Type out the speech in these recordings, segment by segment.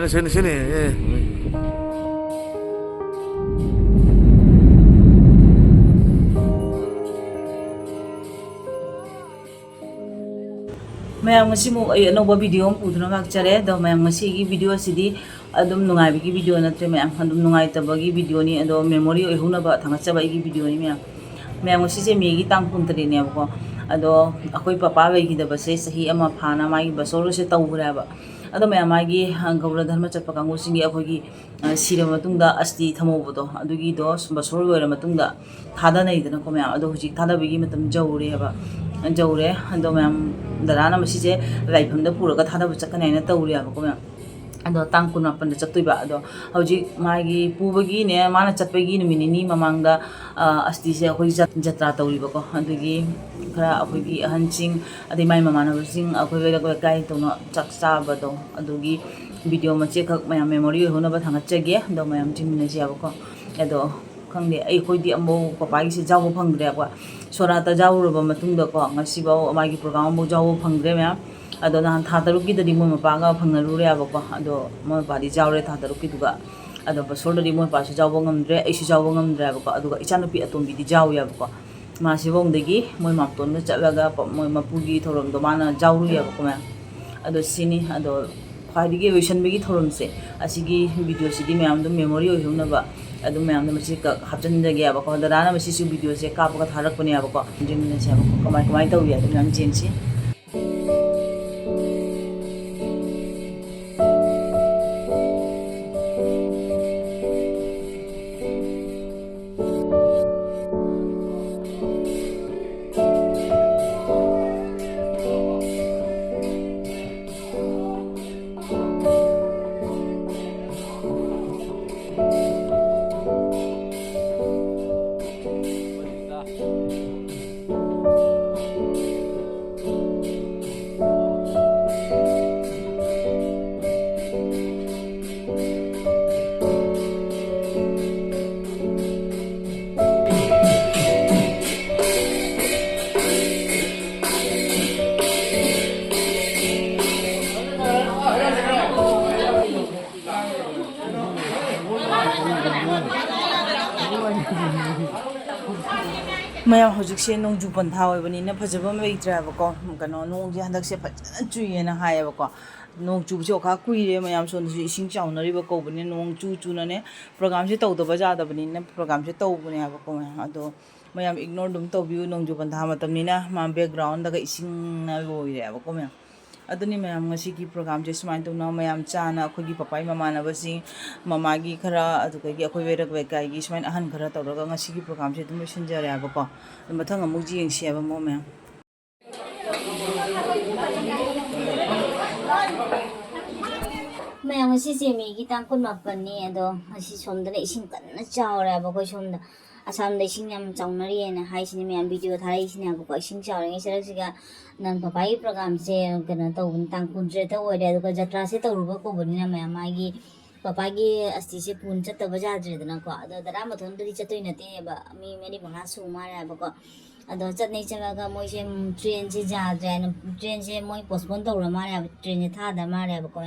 sini. Mayam ngasi mo ay anong video ang puto na magtsare daw mayam ngasi gi video sidi adum nungai bigi video na tre mayam adum nungai tabagi video ni ado memory oi huna ba thanga chaba gi video ni mayam ngasi se megi tang pun tre ne ko ado akoi papa bai gi da base sahi ama phana mai basoro se tawura ba ado mayam magi gaura dharma chappa kangu singi akoi gi sira matungda asti thamobudo adugi do basoro loira matungda thada nei dana ko mayam ado huji thada bigi matam jaure ba jaure ando mayam darana masije laifam da puraga thada bu chakane na tawri aba ko mayam ado tang kun mapan da chaktui ba ado hoji magi pubagi ne mana chatpagi numinini mamangda asti se akoi jatra tawri ba ko adugi khara akoi gi ahansing adi mai mamana sing akoi ga kai to no chaksa ba do adugi video mache khak mayam memory hona ba thanga chage ado mayam jingna ji aba ko ado khangde ai khoi di ambo papa gi se jaw phangre ba sorata jawruba matungda ko ngasi ba amagi program mo jaw phangre mayam ado na tha taruki da mo mapaga phangnaru re aba ko ado mo badi jawre tha taruki duga ado ba sol da mo pa su jaw ngamdre ai su jaw ngamdre aba ko ado ichanu pi atombi di jaw ya ba ko ma si bong degi mo mapton na chalaga mo mapugi thorom do mana jawru ya ba ko ma ado sini ado khaidige vision begi thorom se asigi video sidi mayam do memory oi huna ba adu mayam do masi ka hapjan jage aba ko da rana masi su video se ka ba tharak pani aba ko jingna se aba ko kamai taw ya dum nam jensi mayam hojik se nong ju pan tha oi bani na phajaba mai tra ba ko kano nong ji handak se phajana chui na ha ya ba ko nong chu jo kha kui re mayam son su ising chauna ri ba ko bani nong chu na ne program se taw da ba ja da bani na program se taw bani ba ko ado mayam ignore dum taw bi nong ju pan tha matam ni na ma background da ga ising na loi re ba ko mayam aduni mayam ngasi ki program je sumain tuna mayam chana akhoi gi papai mama na basi mama gi khara adu gi akhoi werak we kai gi sumain ahan khara tawraga ngasi ki program je dum sinjare aba ko mathang amu ji yengsi aba mo mayam mayam ngasi je mi gi tang kun mapan ni ado ngasi somda le ising kan na chaw ra ba ko somda asam da ising yam chawnari na hai sini mayam video tharai sini aba ko ising chaw ngi sara siga nan papai program se kana tawun tang kun je ta oi da ko jatra se tawruba ko bani na mayam agi papa gi asti se pun chat ba ja dre na ko ado dara ma thon dri chatoi na te ba mi meni banga su ma ra ba ko ado chat nei chaga ga moi se train se ja dre na train se moi postpone tawra ma ra train je tha da ma ra ba ko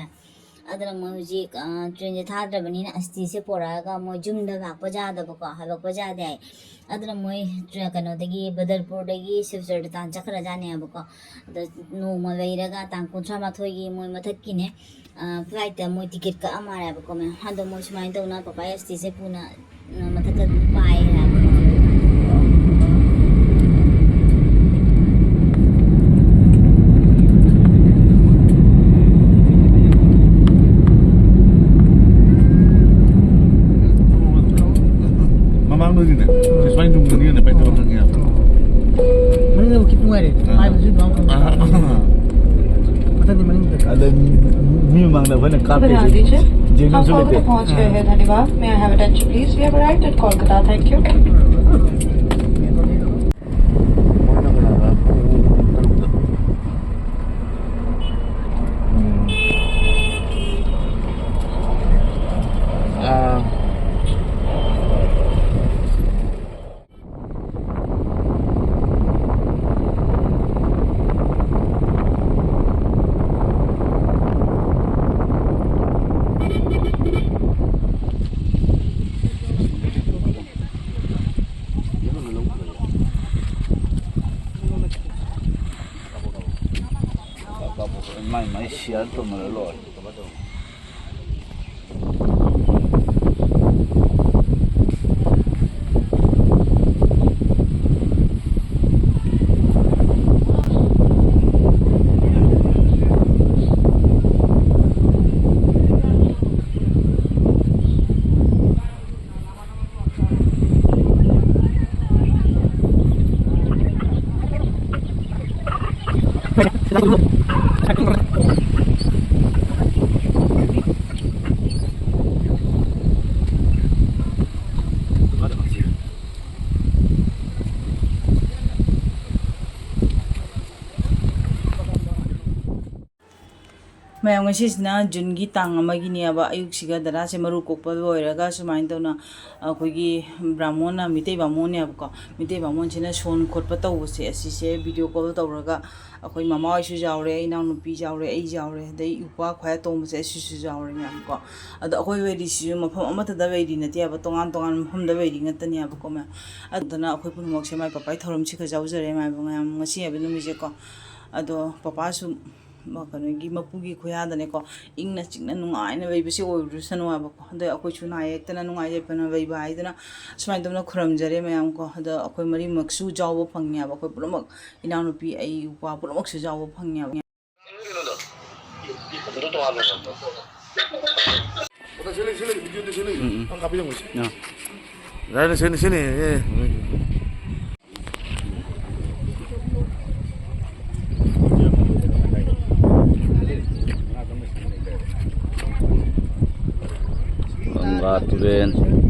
adra moi ji train je tha dra bani na asti se pora ga moi jum da ga pa ja da ba ko ha ba pa ja de adra moi kano dagi badarpur dagi sivjar tan chakra jane ba ko no ma veira ga tan kuntra ma thoi gi moi mathak ki ne flight ta moi ticket ka amara ba ko me hando moi smai to na papa sti se puna mathak ka pai ra How far will the phones go ahead, Haniva? May I have attention, please? We have arrived at Kolkata. Thank you. ꯁꯤ share ꯇꯧꯅꯔ ꯂꯣꯏꯔꯦ ꯃꯌꯥꯝ ꯉꯁꯤꯁꯤꯅ ꯖꯨꯟꯒꯤ ꯇꯥꯡ ꯑꯃꯒꯤꯅꯦꯕ ꯑꯌꯨꯛꯁꯤꯒ ꯗꯗꯥꯁꯦ ꯃꯔꯨ ꯀꯣꯛꯄ ꯂꯣꯏꯔꯒ ꯁꯨꯃꯥꯏꯅ ꯇꯧꯅ ꯑꯩꯈꯣꯏꯒꯤ ꯕ꯭ꯔꯥꯍ꯭ꯃꯣꯟꯅ ꯃꯤꯇꯩ ꯕꯥꯃꯣꯟꯅꯦꯕꯀꯣ ꯃꯤꯇꯩ ꯕꯥꯃꯣꯟꯁꯤꯅ ꯁꯣꯟ ꯈꯣꯠꯄ ꯇꯧꯕꯁꯦ ꯑꯁꯤꯁꯦ ꯚꯤꯗꯤꯑꯣ ꯀꯣꯜ ꯇꯧꯔꯒ ꯑꯩꯈꯣꯏ ꯃꯃꯥ ꯍꯣꯏꯁꯨ ꯌꯥꯎꯔꯦ ꯏꯅꯥꯎꯅꯨꯄꯤ ꯌꯥꯎꯔꯦ ꯑꯩ ꯌꯥꯎꯔꯦ ꯑꯗꯩ ꯏꯄ꯭ꯋꯥ ꯈ꯭ꯋꯥꯏ ꯇꯣꯡꯕꯁꯦ ꯑꯁꯤꯁꯨ ꯌꯥꯎꯔꯦ ꯃꯌꯥꯝ ꯀꯣ ꯑꯗꯣ ꯑꯩꯈꯣꯏ ꯋꯦꯔꯤꯁꯤꯁꯨ ꯃꯐꯝ ꯑꯃꯠꯇꯗ ꯋꯦꯔꯤ ꯅꯠꯇꯦꯕ ꯇꯣꯉꯥꯟ ꯇꯣꯉꯥꯟꯕ ꯃꯐꯝꯗ ꯋꯦꯔꯤ ꯉꯥꯛꯇꯅꯦꯕꯀꯣ ꯃꯌꯥꯝ ꯑꯗꯨꯗꯨꯅ ꯑꯩꯈꯣꯏ ꯄꯨꯝꯅꯃꯛꯁꯦ ꯃꯥꯏ ꯄꯄꯥꯒꯤ ꯊꯧꯔꯝꯁꯤꯒ ꯌꯥꯎꯖꯔꯦ ꯃꯌꯥꯝ ꯉꯁꯤ ꯍꯥꯏꯕ ꯅꯨꯃꯤꯠꯁꯦꯀꯣ ꯑꯗꯣ ꯄꯄꯥꯁꯨ ꯀꯩꯅꯣꯒꯤ ꯃꯄꯨꯒꯤ ꯈꯨꯌꯥꯗꯅꯦꯀꯣ ꯏꯪꯅ ꯆꯤꯛꯅ ꯅꯨꯡꯉꯥꯏꯅ ꯂꯩꯕꯁꯤ ꯑꯣꯏꯔꯨꯁꯅꯨ ꯍꯥꯏꯕꯀꯣ ꯑꯗꯩ ꯑꯩꯈꯣꯏꯁꯨ ꯅꯥ ꯌꯦꯛꯇꯅ ꯅꯨꯡꯉꯥꯏ ꯌꯦꯛꯄꯅ ꯂꯩꯕ ꯍꯥꯏꯗꯅ ꯁꯨꯃꯥꯏꯅ ꯇꯧꯅ ꯈꯨꯔꯝꯖꯔꯦ ꯃꯌꯥꯝ ꯀꯣ ꯑꯗ ꯑꯩꯈꯣꯏ ꯃꯔꯤꯃꯛꯁꯨ ꯌꯥꯎꯕ ꯐꯪꯉꯦꯕ ꯑꯩꯈꯣꯏ ꯄꯨꯝꯅꯃꯛ ꯏꯅꯥꯎꯅꯨꯄꯤ ꯑꯩ ꯏꯄ꯭ꯋꯥ ꯄꯨꯝꯅꯃꯛꯁꯨ ꯌꯥꯎꯕ ꯐꯪꯉꯦꯕ Gangga Tulen